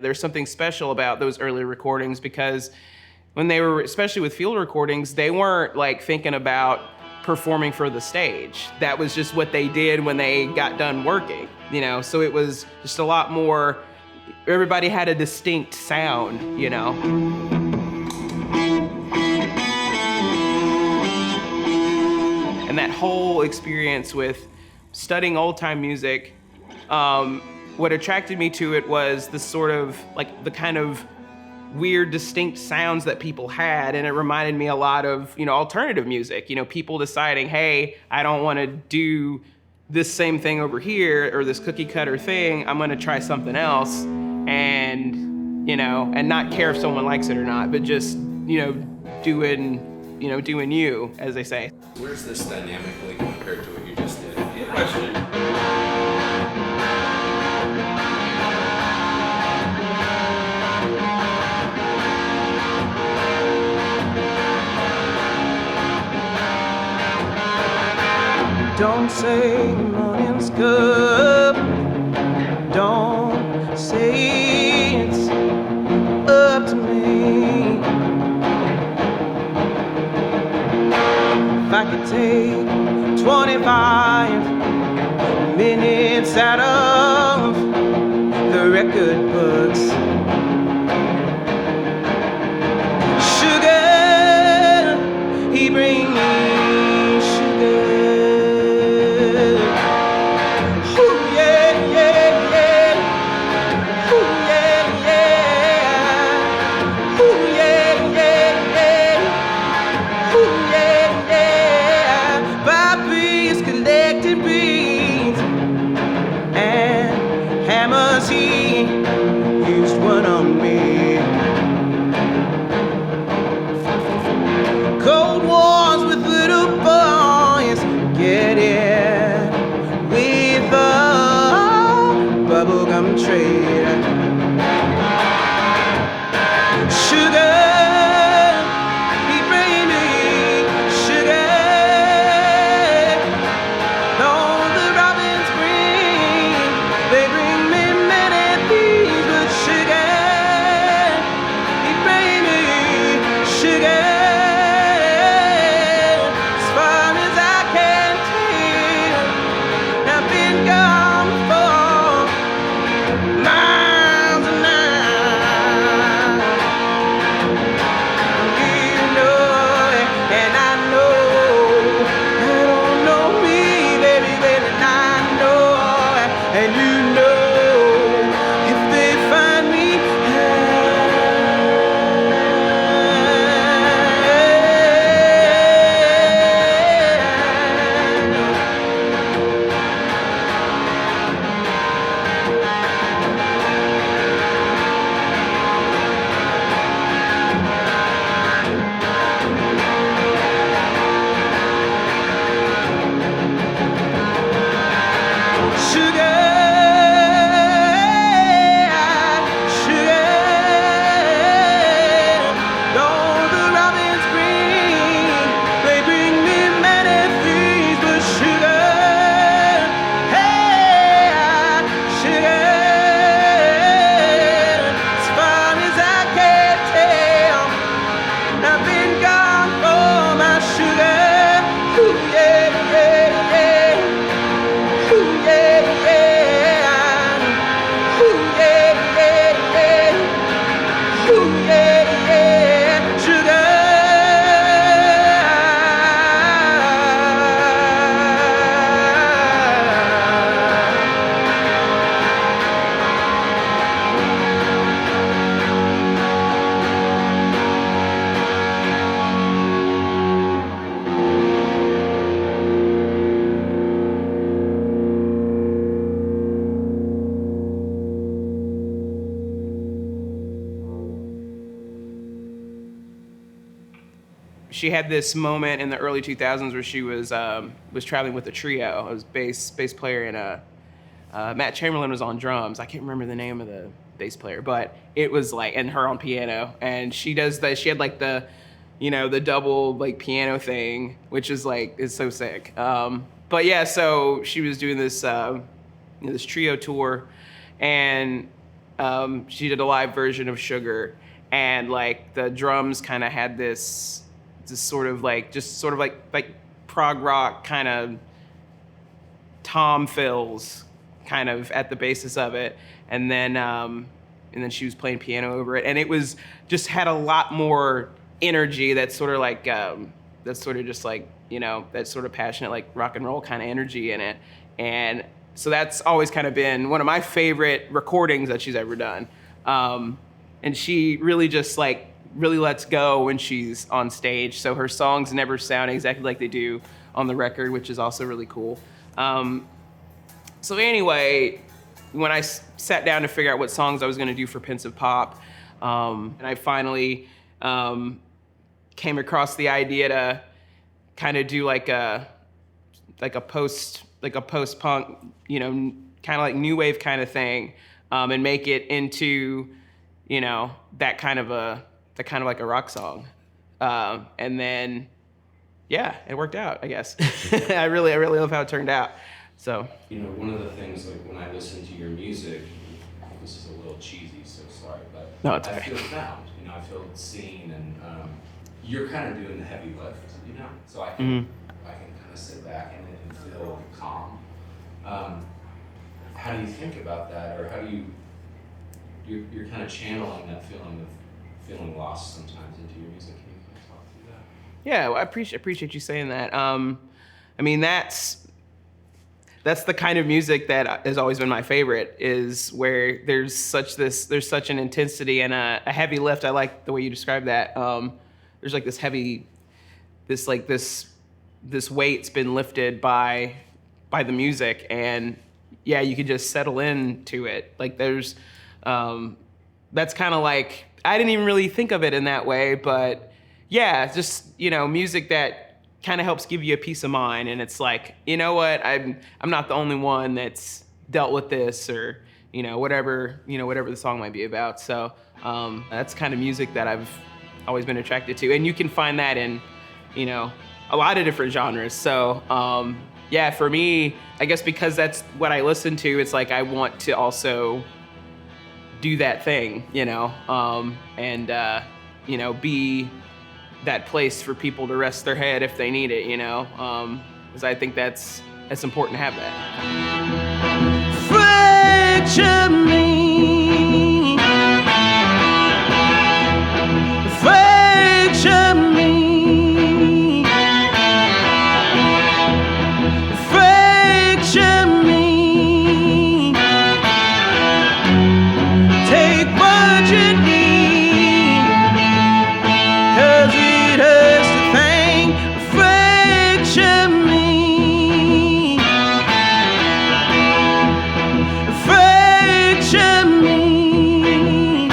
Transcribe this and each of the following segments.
There's something special about those early recordings because when they were, especially with field recordings, they weren't like thinking about performing for the stage. That was just what they did when they got done working, you know? So it was just a lot more, everybody had a distinct sound, you know? And that whole experience with studying old time music, what attracted me to it was the sort of, like the kind of weird, distinct sounds that people had. And it reminded me a lot of, you know, alternative music, you know, people deciding, hey, I don't want to do this same thing over here or this cookie cutter thing. I'm going to try something else and, you know, and not care if someone likes it or not, but just, you know, doing you, as they say. Where's this dynamically compared to what you just did? Question. Don't say morning's cup. Don't say it's up to me. If I could take 25 minutes out of the record books, sugar, he bring me sugar. He used one on me. Cold wars with little boys, get it with a bubblegum trade. Sugar, he bring me sugar. On the robins bring, they bring me she had this moment in the early 2000s where she was traveling with a trio. It was bass player and Matt Chamberlain was on drums. I can't remember the name of the bass player, but it was like, and her on piano. And she does that. She had like the, you know, the double like piano thing, which is like, is so sick. But yeah, so she was doing this, this trio tour, and She did a live version of Sugar, and like the drums kind of had this sort of like prog rock kind of tom fills kind of at the basis of it, and then she was playing piano over it, and it was just had a lot more energy. That sort of like that's sort of just like, you know, that sort of passionate like rock and roll kind of energy in it. And so that's always kind of been one of my favorite recordings that she's ever done. And she really just like really lets go when she's on stage. So her songs never sound exactly like they do on the record, which is also really cool. So anyway, when I sat down to figure out what songs I was going to do for Pensive Pop, and I finally came across the idea to kind of do like a post-punk, you know, kind of like new wave kind of thing, and make it into, you know, that kind of like a rock song. And then, yeah, it worked out, I guess. I really love how it turned out. So, you know, one of the things, like when I listen to your music, this is a little cheesy, so sorry, but no, it's I okay. feel found, you know, I feel seen, and you're kind of doing the heavy lift, you know, so I can kind of sit back in it and feel calm. How do you think about that, or how do you're kind of channeling that feeling of feeling lost sometimes into your music? Can you kind of talk through that? Yeah, well, I appreciate you saying that. I mean, that's the kind of music that has always been my favorite, is where there's such an intensity and a heavy lift. I like the way you described that. There's like this weight's been lifted by the music, and yeah, you can just settle into it. Like there's, that's kind of like, I didn't even really think of it in that way, but yeah, just, you know, music that kind of helps give you a peace of mind, and it's like, you know what, I'm not the only one that's dealt with this, or you know, whatever the song might be about. So that's kind of music that I've always been attracted to, and you can find that in, you know, a lot of different genres. So yeah, for me, I guess because that's what I listen to, it's like I want to also do that thing, you know, and you know, be that place for people to rest their head if they need it, you know, because I think that's important to have that. Fracture me, fracture me, fracture me, take what you need, 'cause it hurts to think. Fracture me, fracture me,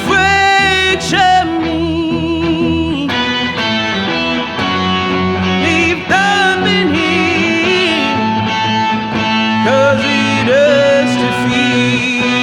fracture me. Leave nothing here, 'cause it hurts to feel.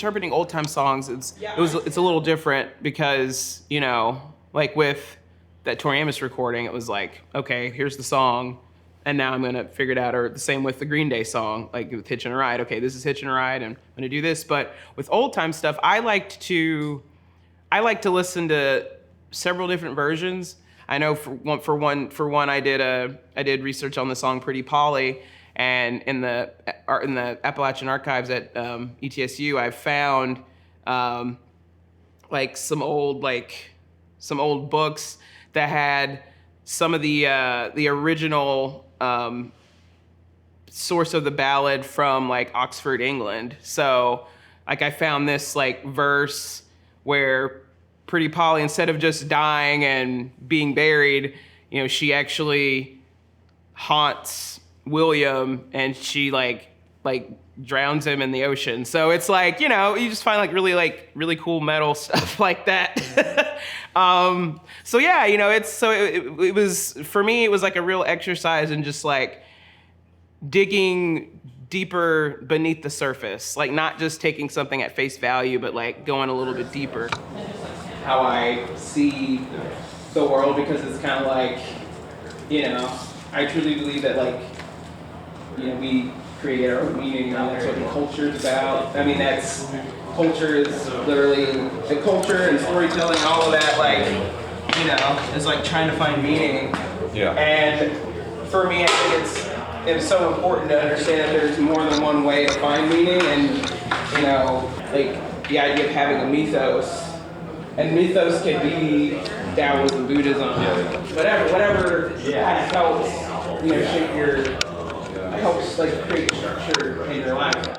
interpreting old time songs, it's a little different because, you know, like with that Tori Amos recording, it was like, okay, here's the song, and now I'm gonna figure it out. Or the same with the Green Day song, like with Hitchin' a Ride. Okay, this is Hitchin' a Ride, and I'm gonna do this. But with old time stuff, I like to listen to several different versions. I know for one, I did research on the song Pretty Polly, and in the Appalachian archives at ETSU, I found like some old books that had some of the original source of the ballad from like Oxford, England. So like I found this like verse where Pretty Polly, instead of just dying and being buried, you know, she actually haunts William, and she like drowns him in the ocean. So it's like, you know, you just find like really cool metal stuff like that. So yeah, you know, it was, for me, it was like a real exercise in just like digging deeper beneath the surface, like not just taking something at face value, but like going a little bit deeper. How I see the world, because it's kind of like, you know, I truly believe that like, you know, we create our own meaning, and that's what the culture is about. I mean, culture is literally the culture and storytelling, all of that, like, you know, is like trying to find meaning. Yeah. And for me, I think it's so important to understand that there's more than one way to find meaning, and, you know, like the idea of having a mythos. And mythos can be Taoism, Buddhism, whatever kind of helps, you know, shape helps like create structure in your life.